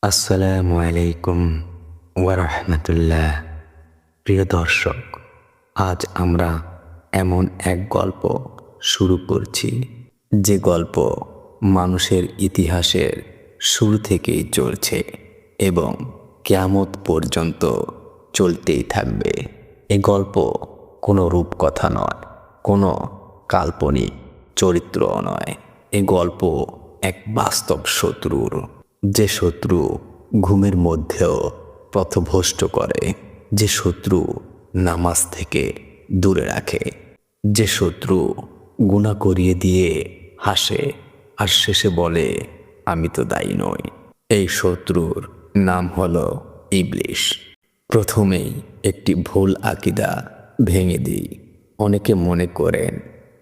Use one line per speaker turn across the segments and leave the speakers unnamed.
আসসালামু আলাইকুম ওয়ারহমতুল্লাহ। প্রিয় দর্শক, আজ আমরা এমন এক গল্প শুরু করছি যে গল্প মানুষের ইতিহাসের শুরু থেকেই চলছে এবং কিয়ামত পর্যন্ত চলতেই থাকবে। এই গল্প কোনো রূপকথা নয়, কোনো কাল্পনিক চরিত্রও নয়। এই গল্প এক বাস্তব শত্রুর, যে শত্রু ঘুমের মধ্যেও পথভ্রষ্ট করে, যে শত্রু নামাজ থেকে দূরে রাখে, যে শত্রু গুনাহ করিয়ে দিয়ে হাসে আর শেষে বলে আমি তো দায়ী নই। এই শত্রুর নাম হলো ইবলিশ। প্রথমেই একটি ভুল আকীদা ভেঙে দিই। অনেকে মনে করেন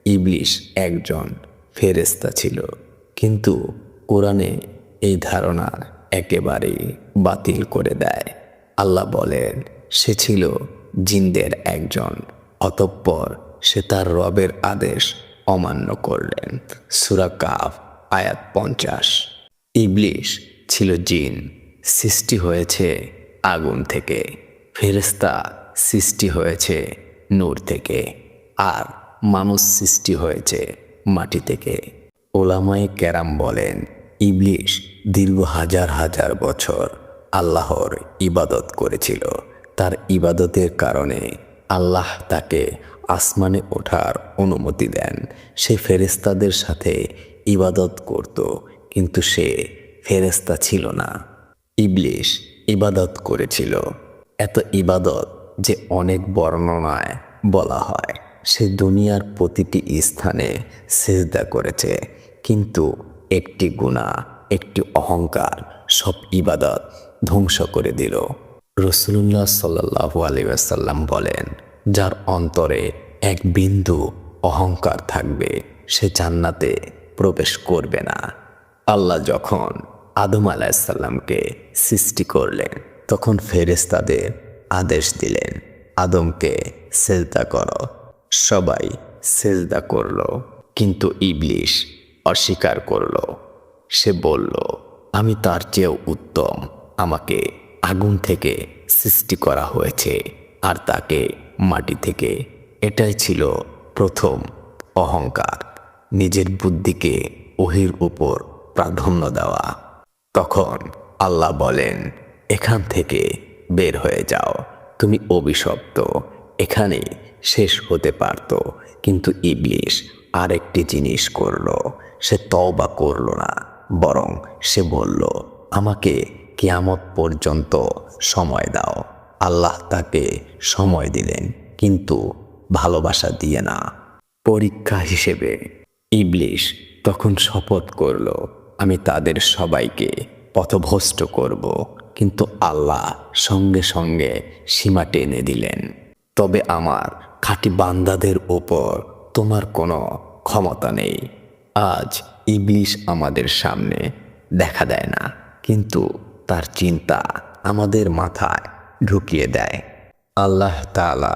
ইবলিশ একজন ফেরেশতা ছিল, কিন্তু কোরআনে এই ধারণা একেবারেই বাতিল করে দেয়। আল্লাহ বলেন সে ছিল জিনদের একজন, অতঃপর সে তার রবের আদেশ অমান্য করলেন। সূরা কাফ আয়াত 50। ইবলিশ ছিল জিন, সৃষ্টি হয়েছে আগুন থেকে। ফেরেশতা সৃষ্টি হয়েছে নূর থেকে, আর মানুষ সৃষ্টি হয়েছে মাটি থেকে। ওলামায়ে কেরাম বলেন ইবলিশ দীর্ঘ হাজার হাজার বছর আল্লাহর ইবাদত করেছিল। তার ইবাদতের কারণে আল্লাহ তাকে আসমানে ওঠার অনুমতি দেন। সে ফেরেশতাদের সাথে ইবাদত করত, কিন্তু সে ফেরেশতা ছিল না। ইবলিশ ইবাদত করেছিল, এত ইবাদত যে অনেক বর্ণনায় বলা হয় সে দুনিয়ার প্রতিটি স্থানে সিজদা করেছে, কিন্তু একটি গুনাহ, একটি অহংকার সব ইবাদত ধ্বংস করে দিল। রাসূলুল্লাহ সাল্লাল্লাহু আলাইহি ওয়াসাল্লাম বলেন, যার অন্তরে এক বিন্দু অহংকার থাকবে সে জান্নাতে প্রবেশ করবে না। আল্লাহ যখন আদম আলাইহিসসালামকে সৃষ্টি করলেন তখন ফেরেশতাদের আদেশ দিলেন আদমকে সেজদা করো। সবাই সেজদা করল, কিন্তু ইবলিশ অস্বীকার করল। সে বলল আমি তার চেয়েও উত্তম, আমাকে আগুন থেকে সৃষ্টি করা হয়েছে আর তাকে মাটি থেকে। এটাই ছিল প্রথম অহংকার, নিজের বুদ্ধিকে ওহীর উপর প্রাধান্য দেওয়া। তখন আল্লাহ বলেন এখান থেকে বের হয়ে যাও, তুমি অভিশপ্ত। এখানে শেষ হতে পারত, কিন্তু ইবলিশ আরেকটি জিনিস করলো। সে তওবা করল না, বরং সে বলল আমাকে কিয়ামত পর্যন্ত সময় দাও। আল্লাহ তাকে সময় দিলেন, কিন্তু ভালোবাসা দিয়ে না, পরীক্ষা হিসেবে। ইবলিশ তখন শপথ করল আমি তাদের সবাইকে পথভ্রষ্ট করব, কিন্তু আল্লাহ সঙ্গে সঙ্গে সীমা টেনে দিলেন। তবে আমার খাঁটি বান্দাদের ওপর তোমার কোনো ক্ষমতা নেই। আজ ইবলিশ আমাদের সামনে দেখা দেয় না, কিন্তু তার চিন্তা আমাদের মাথায় ঢুকিয়ে দেয়। আল্লাহ তাআলা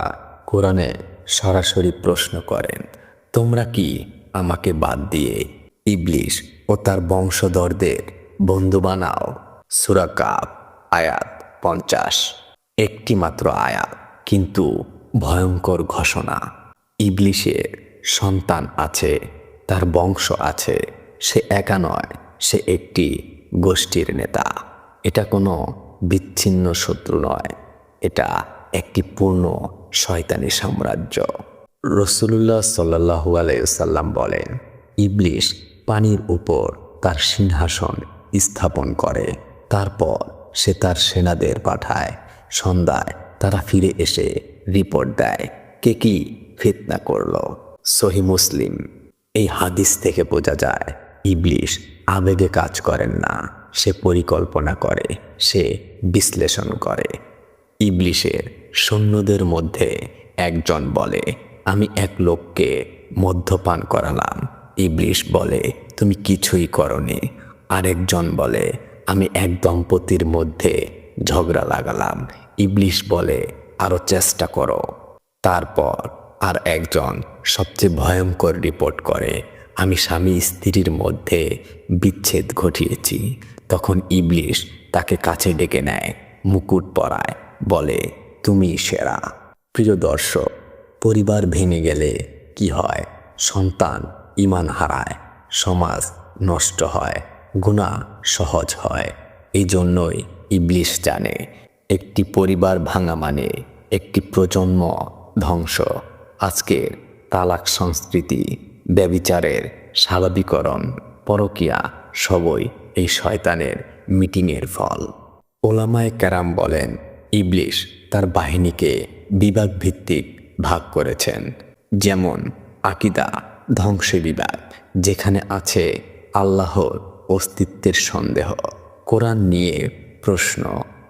কোরআনে সরাসরি প্রশ্ন করেন, তোমরা কি আমাকে বাদ দিয়ে ইবলিশ ও তার বংশধরদের বন্ধু বানাও? সূরা কাফ আয়াত 50। একটি মাত্র আয়াত, কিন্তু ভয়ঙ্কর ঘোষণা। ইবলিশের সন্তান আছে, তার বংশ আছে। সে একা নয়, সে একটি গোষ্ঠীর নেতা। এটা কোনো বিচ্ছিন্ন শত্রু নয়, এটা একটি পূর্ণ শয়তানি সাম্রাজ্য। রাসূলুল্লাহ সাল্লাল্লাহু আলাইহি ওয়াসাল্লাম বলেন ইবলিশ পানির উপর তার সিংহাসন স্থাপন করে, তারপর সে তার সেনাদের পাঠায়। সন্ধ্যায় তারা ফিরে এসে রিপোর্ট দেয় কে কি ফিতনা করলো। সহিহ মুসলিম। এই হাদিস থেকে বোঝা যায় ইবলিশ আবেগে কাজ করেন না, সে পরিকল্পনা করে, সে বিশ্লেষণ করে। ইবলিশের সৈন্যদের মধ্যে একজন বলে আমি এক লোককে মদ্যপান করালাম। ইবলিশ বলে তুমি কিছুই করনি। আরেকজন বলে আমি এক দম্পতির মধ্যে ঝগড়া লাগালাম। ইবলিশ বলে আরো চেষ্টা করো। তারপর আর একজন সবচেয়ে ভয়ঙ্কর রিপোর্ট করে আমি স্বামী স্ত্রীর মধ্যে বিচ্ছেদ ঘটিয়েছি। তখন ইবলিশ তাকে কাছে ডেকে নেয়, মুকুট পরায়, বলে তুমি সেরা। প্রিয় দর্শক, পরিবার ভেঙে গেলে কি হয়? সন্তান ঈমান হারায়, সমাজ নষ্ট হয়, গুনাহ সহজ হয়। এই জন্যই ইবলিস জানে একটি পরিবার ভাঙা মানে একটি প্রজন্ম ধ্বংস। আজকের তালাক সংস্কৃতি, ব্যভিচারের স্বাভাবিকরণ, পরকীয়া সবই এই শয়তানের মিটিংয়ের ফল। ওলামায়ে কেরাম বলেন, ইবলিস তার বাহিনীকে বিভাগ ভিত্তিক ভাগ করেছেন। যেমন আকীদা ধ্বংসে বিভাগ, যেখানে আছে আল্লাহর অস্তিত্বের সন্দেহ, কোরআন নিয়ে প্রশ্ন,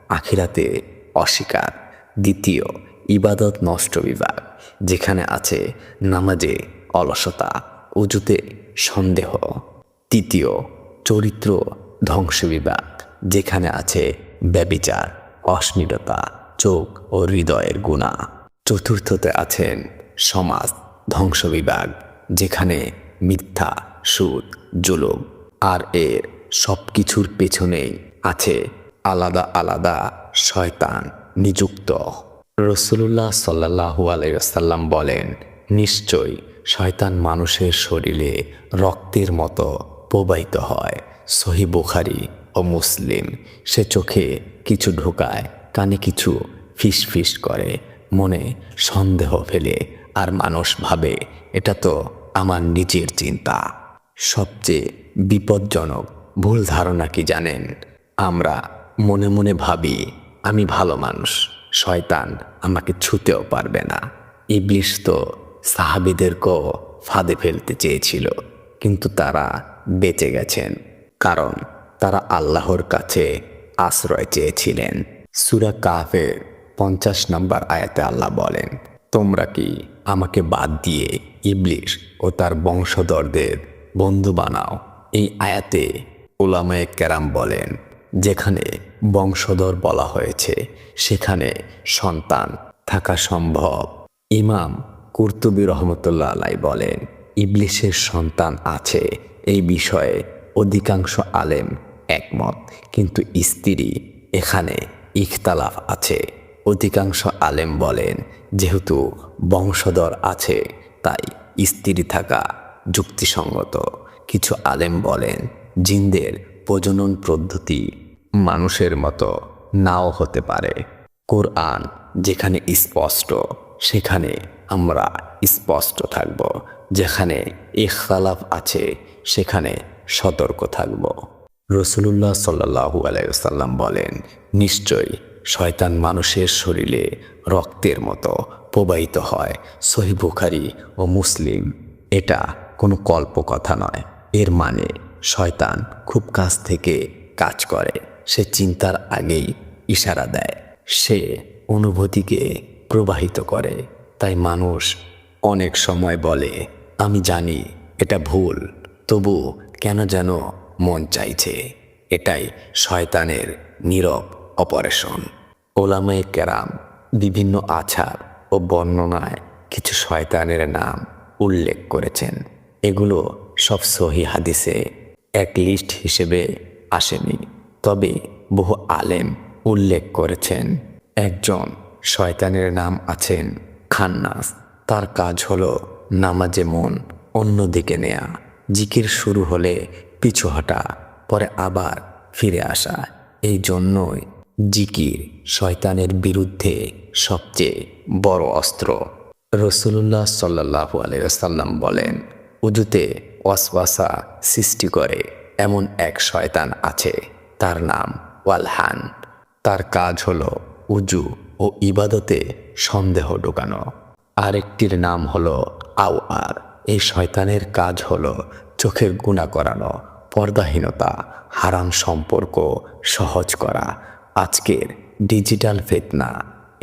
আখিরাতে অস্বীকার। দ্বিতীয়, ইবাদত নষ্ট বিভাগ, যেখানে আছে নামাজে অলসতা, ওযুতে সন্দেহ। তৃতীয়, চরিত্র ধ্বংস বিভাগ, যেখানে আছে ব্যভিচার, অশ্লীলতা, চোখ ও হৃদয়ের গুনাহ। চতুর্থতে আছেন সমাজ ধ্বংস বিভাগ, যেখানে মিথ্যা, সুদ, জুলুম। আর এর সব কিছুর পেছনেই আছে আলাদা আলাদা শয়তান নিযুক্ত। রাসূলুল্লাহ সাল্লাল্লাহু আলাইহি ওয়াসাল্লাম বলেন, নিশ্চয়ই শয়তান মানুষের শরীরে রক্তের মতো প্রবাহিত হয়। সহিহ বুখারী ও মুসলিম। সে চোখে কিছু ঢোকায়, কানে কিছু ফিসফিস করে, মনে সন্দেহ ফেলে, আর মানুষ ভাবে এটা তো আমার নিজের চিন্তা। সবচেয়ে বিপজ্জনক ভুল ধারণা কি জানেন? আমরা মনে মনে ভাবি আমি ভালো মানুষ, শয়তান আমাকে ছুঁতেও পারবে না। ইবলিস তো সাহাবীদেরকেও ফাঁদে ফেলতে চেয়েছিল, কিন্তু তারা বেঁচে গেছেন, কারণ তারা আল্লাহর কাছে আশ্রয় চেয়েছিলেন। সূরা কাহফের 50 নম্বর আয়াতে আল্লাহ বলেন, তোমরা কি আমাকে বাদ দিয়ে ইবলিস ও তার বংশধরদের বন্ধু বানাও? এই আয়াতে উলামায়ে কেরাম বলেন, যেখানে বংশধর বলা হয়েছে সেখানে সন্তান থাকা সম্ভব। ইমাম কুরতুবী রহমতুল্লাহ আলাইহি বলেন, ইবলিসের সন্তান আছে এই বিষয়ে অধিকাংশ আলেম একমত, কিন্তু স্ত্রী এখানে ইখতালাফ আছে। অধিকাংশ আলেম বলেন, যেহেতু বংশধর আছে তাই স্ত্রী থাকা যুক্তিসঙ্গত। কিছু আলেম বলেন, জিনদের প্রজনন পদ্ধতি মানুষের মতো নাও হতে পারে। কোরআন যেখানে স্পষ্ট সেখানে আমরা স্পষ্ট থাকব, যেখানে ইখতিলাফ আছে সেখানে সতর্ক থাকব। রাসূলুল্লাহ সাল্লাল্লাহু আলাইহি ওয়াসাল্লাম বলেন, নিশ্চয়ই শয়তান মানুষের শরীরে রক্তের মতো প্রবাহিত হয়। সহিহ বুখারী ও মুসলিম। এটা কোনো কল্পকথা নয়। এর মানে শয়তান খুব কাছ থেকে কাজ করে। সে চিন্তার আগেই ইশারা দেয়, সে অনুভূতিকে প্রবাহিত করে। তাই মানুষ অনেক সময় বলে, আমি জানি এটা ভুল, তবু কেন যেন মন চাইছে। এটাই শয়তানের নীরব অপারেশন। ওলামায়ে কেরাম বিভিন্ন আচার ও বর্ণনায় কিছু শয়তানের নাম উল্লেখ করেছেন। এগুলো সব সহিহ হাদিসে এক লিস্ট হিসেবে আসেনি, তবে বহু আলেম উল্লেখ করেছেন। একজন শয়তানের নাম আছেন খান্নাস। তার কাজ হলো নামাজে মন অন্যদিকে নেয়া, জিকির শুরু হলে পিছু হটা, পরে আবার ফিরে আসা। এই জন্যই জিকির শয়তানের বিরুদ্ধে সবচেয়ে বড় অস্ত্র। রাসূলুল্লাহ সাল্লাল্লাহু আলাইহি ওয়াসাল্লাম বলেন, উযুতে ওয়াসওয়াসা সৃষ্টি করে এমন এক শয়তান আছে, তার নাম ওয়ালহান। তার কাজ হলো উযু ও ইবাদতে সন্দেহ ঢোকানো। আরেকটির নাম হলো আওয়ার। এই শয়তানের কাজ হলো চোখের গুনাহ করানো, পর্দাহীনতা, হারাম সম্পর্ক সহজ করা। আজকের ডিজিটাল ফিতনা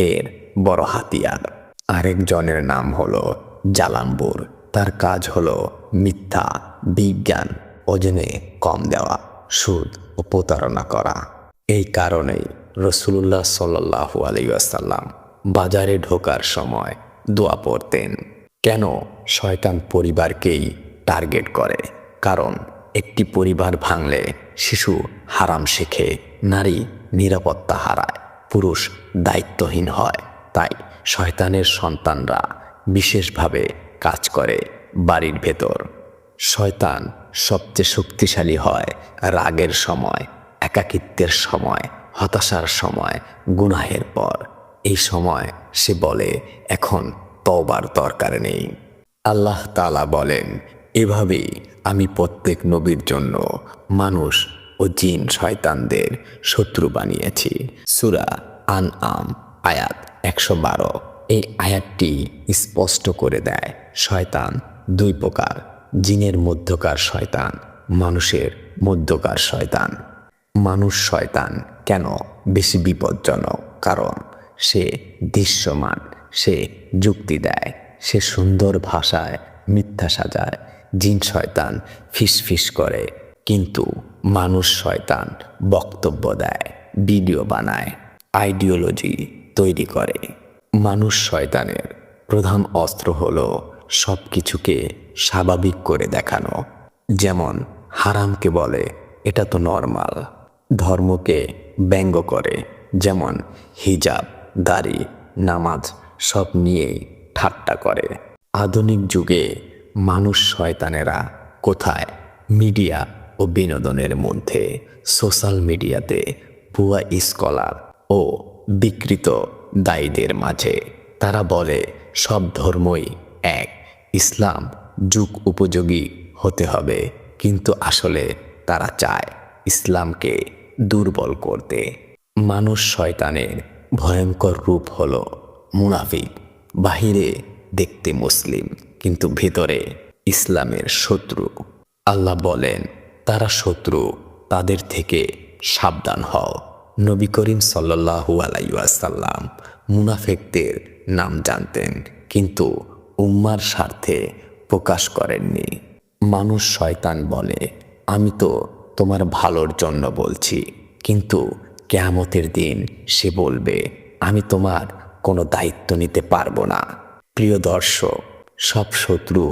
এর বড় হাতিয়ার। আরেকজনের নাম হলো জালাম্বুর। তার কাজ হলো মিথ্যা, বিজ্ঞান ওজনে কম দেওয়া, সুদ ও প্রতারণা করা। এই কারণেই রাসূলুল্লাহ সাল্লাল্লাহু আলাইহি ওয়াসাল্লাম বাজারে ঢোকার সময় দোয়া পড়তেন। কেন শয়তান পরিবারকেই টার্গেট করে? কারণ একটি পরিবার ভাঙলে শিশু হারাম শেখে, নারী নিরাপত্তা হারায়, পুরুষ দায়িত্বহীন হয়। তাই শয়তানের সন্তানরা বিশেষভাবে কাজ করে বাড়ির ভেতর। শয়তান সবচেয়ে শক্তিশালী হয় রাগের সময়, একাকিত্বের সময়, হতাশার সময়, গুনাহের পর। এই সময় সে বলে, এখন তওবার দরকার নেই। আল্লাহ তাআলা বলেন, এভাবেই আমি প্রত্যেক নবীর জন্য মানুষ ও জিন শয়তানদের শত্রু বানিয়েছি। সূরা আনআম আয়াত 112। এই আয়াতটি স্পষ্ট করে দেয় শয়তান দুই প্রকার, জিনের মধ্যকার শয়তান, মানুষের মধ্যকার শয়তান। মানুষ শয়তান কেন বেশি বিপজ্জনক? কারণ সে দৃশ্যমান, সে যুক্তি দেয়, সে সুন্দর ভাষায় মিথ্যা সাজায়। জিন শয়তান ফিসফিস করে, কিন্তু মানুষ শয়তান বক্তব্য দেয়, ভিডিও বানায়, আইডিওলজি তৈরি করে। মানুষ শয়তানের প্রধান অস্ত্র হলো সব কিছুকে স্বাভাবিক করে দেখানো। যেমন হারামকে বলে এটা তো নর্মাল, ধর্মকে ব্যঙ্গ করে, যেমন হিজাব, দাড়ি, নামাজ সব নিয়েই ঠাট্টা করে। আধুনিক যুগে মানুষ শয়তানেরা কোথায়? মিডিয়া ও বিনোদনের মধ্যে, সোশ্যাল মিডিয়াতে, ভুয়া স্কলার ও বিকৃত দায়ীদের মাঝে। তারা বলে সব ধর্মই এক, ইসলাম যুগ উপযোগী হতে হবে, কিন্তু আসলে তারা চায় ইসলামকে দুর্বল করতে। মানুষ শয়তানের ভয়ঙ্কর রূপ হলো মুনাফিক। বাহিরে দেখতে মুসলিম, কিন্তু ভিতরে ইসলামের শত্রু। আল্লাহ বলেন, তারা শত্রু, তাদের থেকে সাবধান হও। নবী করিম সাল্লাল্লাহু আলাইহি ওয়াসাল্লাম মুনাফিকদের নাম জানতেন, কিন্তু উম্মার স্বার্থে প্রকাশ করেননি। মানুষ শয়তান বলে, আমি তো তোমার ভালোর জন্য বলছি, কিন্তু কিয়ামতের দিন সে বলবে, আমি তোমার কোনো দায়িত্ব নিতে পারবো না। প্রিয় দর্শক, সব শত্রু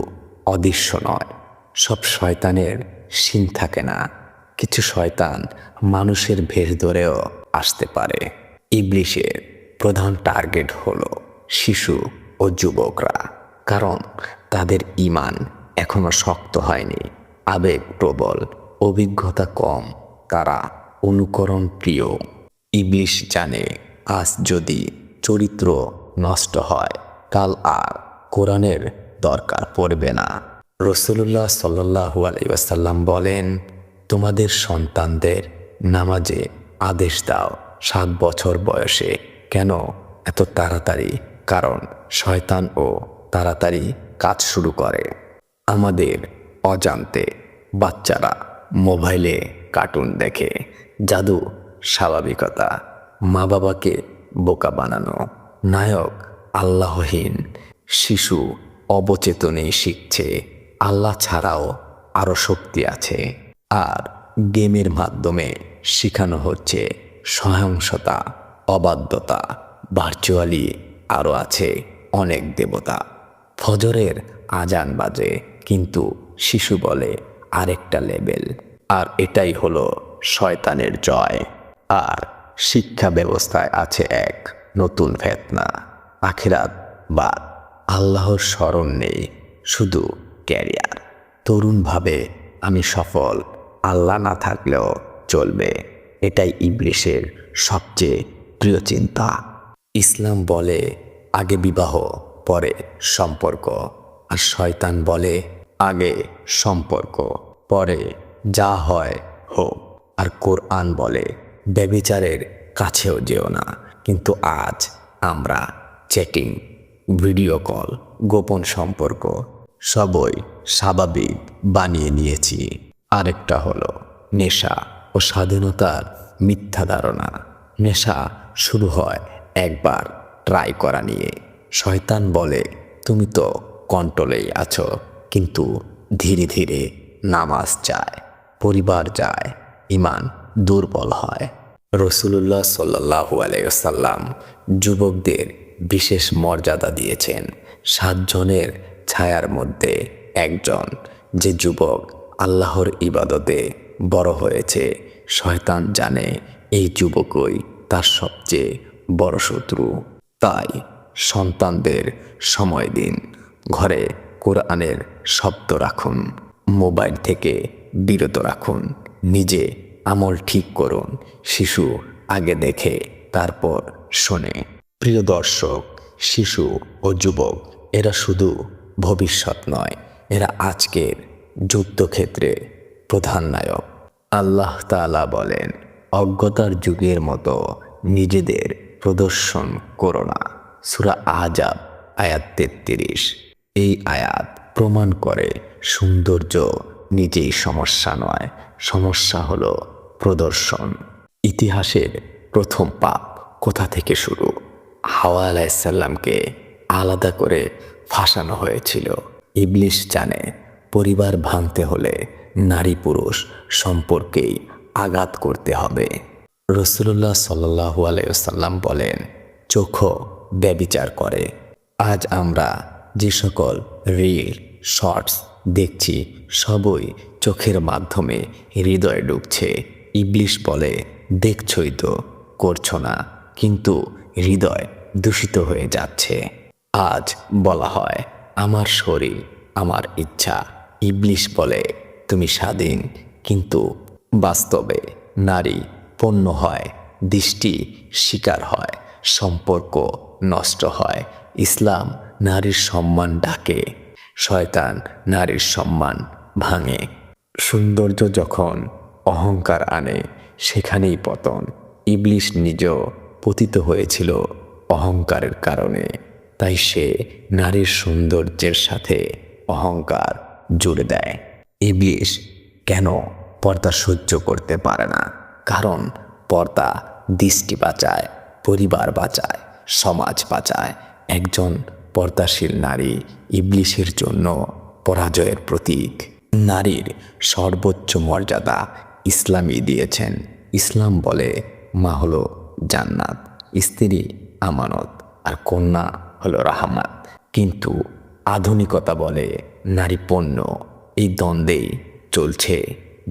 অদৃশ্য নয়, সব শয়তানের সিন থাকে না। কিছু শয়তান মানুষের ভেষ ধরেও আসতে পারে। ইবলিসের প্রধান টার্গেট হলো শিশু ও যুবকরা, কারণ তাদের ঈমান এখনো শক্ত হয়নি, আবেগ প্রবল, অভিজ্ঞতা কম, তারা অনুকরণ প্রিয়। ইবলিস জানে, আজ যদি চরিত্র নষ্ট হয়, কাল আর কোরআনের দরকার পড়বে না। রাসূলুল্লাহ সাল্লাল্লাহু আলাইহি ওয়াসাল্লাম বলেন, তোমাদের সন্তানদের নামাজে আদেশ দাও 7 বছর বয়সে। কেন এত তাড়াতাড়ি? কারণ শয়তানও তাড়াতাড়ি কাজ শুরু করে। আমাদের অজান্তে বাচ্চারা মোবাইলে কার্টুন দেখে, জাদু স্বাভাবিকতা, মা বাবাকে বোকা বানানো, নায়ক আল্লাহহীন, শিশু অবচেতনে শিখছে আল্লাহ ছাড়াও আরও শক্তি আছে। আর গেমের মাধ্যমে শেখানো হচ্ছে সহিংসতা, অবাধ্যতা, ভার্চুয়ালি আরও আছে অনেক দেবতা। ফজরের আজান বাজে, কিন্তু শিশু বলে আরেকটা লেভেল। আর এটাই হলো শয়তানের জয়। আর শিক্ষা ব্যবস্থায় আছে এক নতুন ফিতনা, আখিরাত বাদ, আল্লাহর স্মরণ নেই, শুধু ক্যারিয়ার। তরুণ ভাবে আমি সফল, আল্লাহ না থাকলেও চলবে। এটাই ইবলিসের সবচেয়ে প্রিয় চিন্তা। ইসলাম বলে আগে বিবাহ, পরে সম্পর্ক, আর শয়তান বলে আগে সম্পর্ক, পরে যা হয় হোক। আর কোরআন বলে ব্যভিচারের কাছেও যেও না। কিন্তু আজ আমরা চ্যাটিং, ভিডিও কল, গোপন সম্পর্ক সবই স্বাভাবিক বানিয়ে নিয়েছি। আরেকটা হলো নেশা ও স্বাধীনতার মিথ্যা ধারণা। নেশা শুরু হয় একবার ট্রাই করা নিয়ে। শয়তান বলে তুমি তো কন্ট্রোলেই আছো, কিন্তু ধীরে ধীরে নামাজ যায়, পরিবার যায়, ঈমান দুর্বল হয়। রাসূলুল্লাহ সাল্লাল্লাহু আলাইহি ওয়াসাল্লাম যুবকদের বিশেষ মর্যাদা দিয়েছেন। 7 জনের ছায়ার মধ্যে একজন, যে যুবক আল্লাহর ইবাদতে বড় হয়েছে। শয়তান জানে এই যুবকই তার সবচেয়ে বড় শত্রু। তাই সন্তানদের সময় দিন, ঘরে কোরআনের শব্দ রাখুন, মোবাইল থেকে বিরত রাখুন, নিজে আমল ঠিক করুন। শিশু আগে দেখে তারপর শোনে। প্রিয় দর্শক, শিশু ও যুবক এরা শুধু ভবিষ্যৎ নয়, এরা আজকের যুদ্ধক্ষেত্রে প্রধান নায়ক। আল্লাহ তাআলা বলেন, অজ্ঞতার যুগের মতো নিজেদের প্রদর্শন করো না। সূরা আহজাব আয়াত 33। এই আয়াত প্রমাণ করে সৌন্দর্য নিজেই সমস্যা নয়, সমস্যা হলো প্রদর্শন। ইতিহাসের প্রথম পাপ কোথা থেকে শুরু? হাওয়া আলাইহিসসালামকে আলাদা করে ফাঁসানো হয়েছিল। ইবলিস জানে পরিবার ভাঙতে হলে নারী পুরুষ সম্পর্কেই আঘাত করতে হবে। রাসূলুল্লাহ সাল্লাল্লাহু আলাইহি ওয়াসাল্লাম বলেন, চোখও ব্যভিচার করে। আজ আমরা যে সকল রিল শর্টস দেখছি সবই চোখের মাধ্যমে হৃদয়ে ঢুকছে। ইবলিস বলে, দেখছই তো, করছো না, কিন্তু হৃদয় দূষিত হয়ে যাচ্ছে। আজ বলা হয় আমার শরীর, আমার ইচ্ছা। ইবলিস বলে তুমি স্বাধীন, কিন্তু বাস্তবে নারী পণ্য হয়, দৃষ্টি শিকার হয়, সম্পর্ক নষ্ট হয়। ইসলাম নারীর সম্মান ডাকে, শয়তান নারীর সম্মান ভাঙে। সৌন্দর্য যখন অহংকার আনে সেখানেই পতন। ইবলিস নিজেও পতিত হয়েছিল অহংকারের কারণে, তাই সে নারীর সৌন্দর্যের সাথে অহংকার জুড়ে দেয়। ইবলিস কেন পর্দা সহ্য করতে পারে না? কারণ পর্দা দৃষ্টি বাঁচায়, পরিবার বাঁচায়, সমাজ বাঁচায়। একজন পর্দাশীল নারী ইবলিসের জন্য পরাজয়ের প্রতীক। নারীর সর্বোচ্চ মর্যাদা ইসলামই দিয়েছেন। ইসলাম বলে মা হলো জান্নাত, স্ত্রী আমানত, আর কন্যা হলো রাহমাত। কিন্তু আধুনিকতা বলে নারী পণ্য। এই দ্বন্দ্বেই চলছে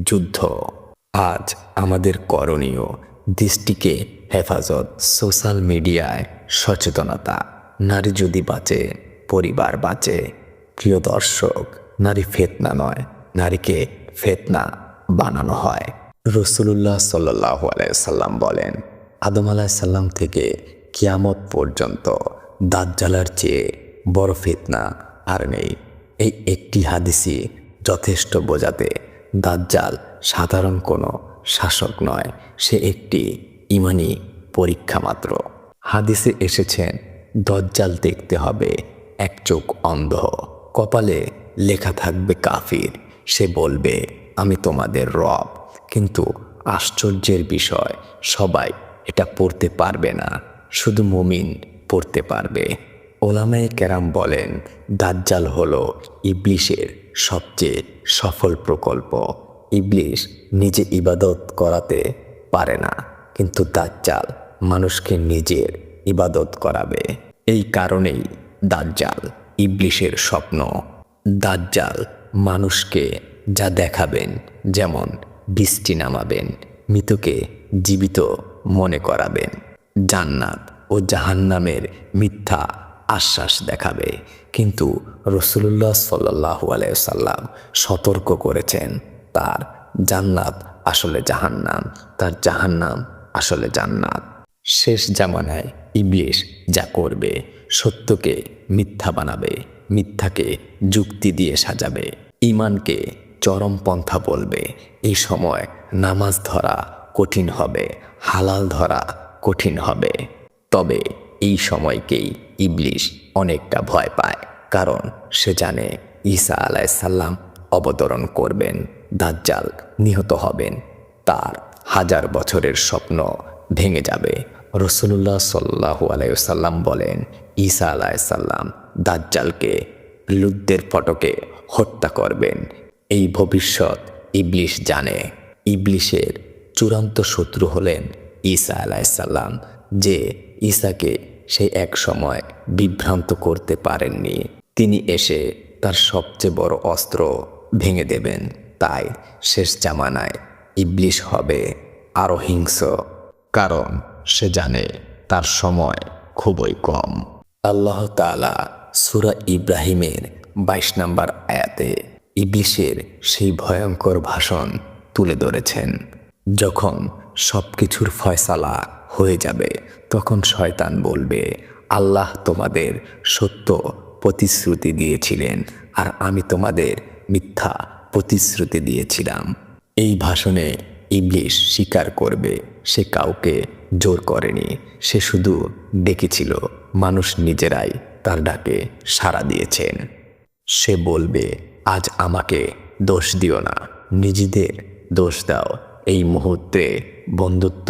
যুদ্ধ। আজ আমাদের করণীয় দৃষ্টিকে হেফাজত, সোশ্যাল মিডিয়ায় সচেতনতা। নারী যদি বাঁচে, পরিবার বাঁচে। প্রিয় দর্শক, নারী ফিতনা নয়, নারীকে ফিতনা বানানো হয়। রাসূলুল্লাহ সাল্লাল্লাহু আলাইহি ওয়াসাল্লাম বলেন, আদম আলাইহিস সালাম থেকে কিয়ামত পর্যন্ত দাজ্জালের চেয়ে বড় ফিতনা আর নেই। এই একটি হাদিসই যথেষ্ট বোঝাতে দাজ্জাল সাধারণ কোনো শাসক নয়, সে একটি ইমানি পরীক্ষা মাত্র। হাদিসে এসেছেন, দাজ্জাল দেখতে হবে এক চোখ অন্ধ, কপালে লেখা থাকবে কাফির। সে বলবে আমি তোমাদের রব, কিন্তু আশ্চর্যের বিষয় সবাই এটা পড়তে পারবে না, শুধু মুমিন পড়তে পারবে। ওলামায়ে কেরাম বলেন, দাজ্জাল হলো ইবলিসের সবচেয়ে সফল প্রকল্প। ইবলিস নিজে ইবাদত করাতে পারে না, কিন্তু দাজ্জাল মানুষকে নিজের ইবাদত করাবে। এই কারণেই দাজ্জাল ইবলিসের স্বপ্ন। দাজ্জাল মানুষকে যা দেখাবেন, যেমন বৃষ্টি নামাবেন, মৃতকে জীবিত মনে করাবেন, জান্নাত ও জাহান্নামের মিথ্যা আশ্বাস দেখাবে। কিন্তু রাসূলুল্লাহ সাল্লাল্লাহু আলাইহি ওয়াসাল্লাম সতর্ক করেছেন, তার জান্নাত আসলে জাহান্নাম, তার জাহান্নাম আসলে জান্নাত। শেষ জামানায় ইবলিস যা করবে, সত্যকে মিথ্যা বানাবে, মিথ্যাকে যুক্তি দিয়ে সাজাবে, ঈমানকে চরমপন্থা বলবে। এই সময় নামাজ ধরা কঠিন হবে, হালাল ধরা কঠিন হবে। তবে এই সময়কেই ইবলিস অনেকটা ভয় পায়, কারণ সে জানে ঈসা আলাইহিস সালাম অবতরণ করবেন, দাজ্জাল নিহত হবেন, তার 1000 বছরের স্বপ্ন ভেঙে যাবে। রাসূলুল্লাহ সাল্লাল্লাহু আলাইহি ওয়াসাল্লাম বলেন, ঈসা আলাইহিস সালাম দাজ্জালকে লুদ্দের ফটকে হত্যা করবেন। এই ভবিষ্যৎ ইবলিস জানে। ইবলিসের চূড়ান্ত শত্রু হলেন ঈসা আলাইহিস সালাম, যে ঈসাকে সেই এক সময় বিভ্রান্ত করতে পারেননি। তিনি এসে তার সবচেয়ে বড় অস্ত্র ভেঙে দেবেন। তাই শেষ জামানায় ইবলিশ হবে আরও হিংস্র, কারণ সে জানে তার সময় খুবই কম। আল্লাহ তাআলা সূরা ইব্রাহিমের 22 নম্বর আয়াতে ইবলিশের সেই ভয়ঙ্কর ভাষণ তুলে ধরেছেন। যখন সব কিছুর ফয়সালা হয়ে যাবে তখন শয়তান বলবে, আল্লাহ তোমাদের সত্য প্রতিশ্রুতি দিয়েছিলেন আর আমি তোমাদের মিথ্যা প্রতিশ্রুতি দিয়েছিলাম। এই ভাষণে ইবলিশ স্বীকার করবে সে কাউকে জোর করেনি, সে শুধু ডেকেছিল, মানুষ নিজেরাই তার ডাকে সাড়া দিয়েছেন। সে বলবে, আজ আমাকে দোষ দিও না, নিজেদের দোষ দাও। এই মুহূর্তে বন্ধুত্ব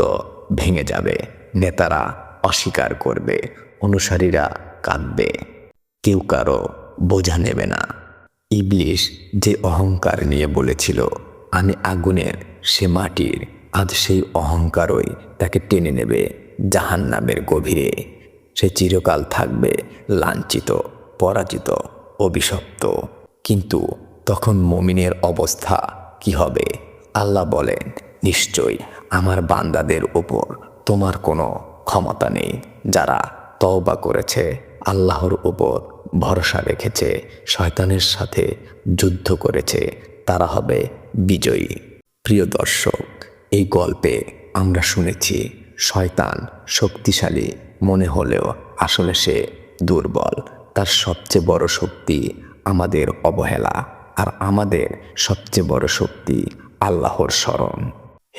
ভেঙে যাবে, নেতারা অস্বীকার করবে, অনুসারীরা কাঁদবে, কেউ কারো বোঝা নেবে না। ইবলিশ যে অহংকার নিয়ে বলেছিল আমি আগুনের, সে মাটির, আজ সেই অহংকারই তাকে টেনে নেবে জাহান্নামের গভীরে। সে চিরকাল থাকবে লাঞ্ছিত, পরাজিত, অভিশপ্ত। কিন্তু তখন মুমিনের অবস্থা কি হবে? আল্লাহ বলেন, নিশ্চয়ই আমার বান্দাদের উপর তোমার কোনো ক্ষমতা নেই। যারা তওবা করেছে, আল্লাহর উপর ভরসা রেখেছে, শয়তানের সাথে যুদ্ধ করেছে, তারা হবে বিজয়ী। প্রিয় দর্শক, এই গল্পে আমরা শুনেছি শয়তান শক্তিশালী মনে হলেও আসলে সে দুর্বল। তার সবচেয়ে বড় শক্তি আমাদের অবহেলা, আর আমাদের সবচেয়ে বড় শক্তি আল্লাহর স্মরণ।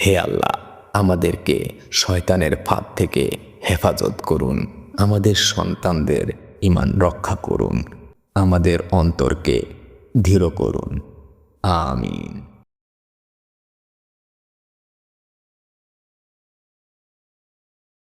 হে আল্লাহ, আমাদেরকে শয়তানের ফাঁদ থেকে হেফাজত করুন, আমাদের সন্তানদের ঈমান রক্ষা করুন, আমাদের অন্তরকে দৃঢ় করুন। আমিন।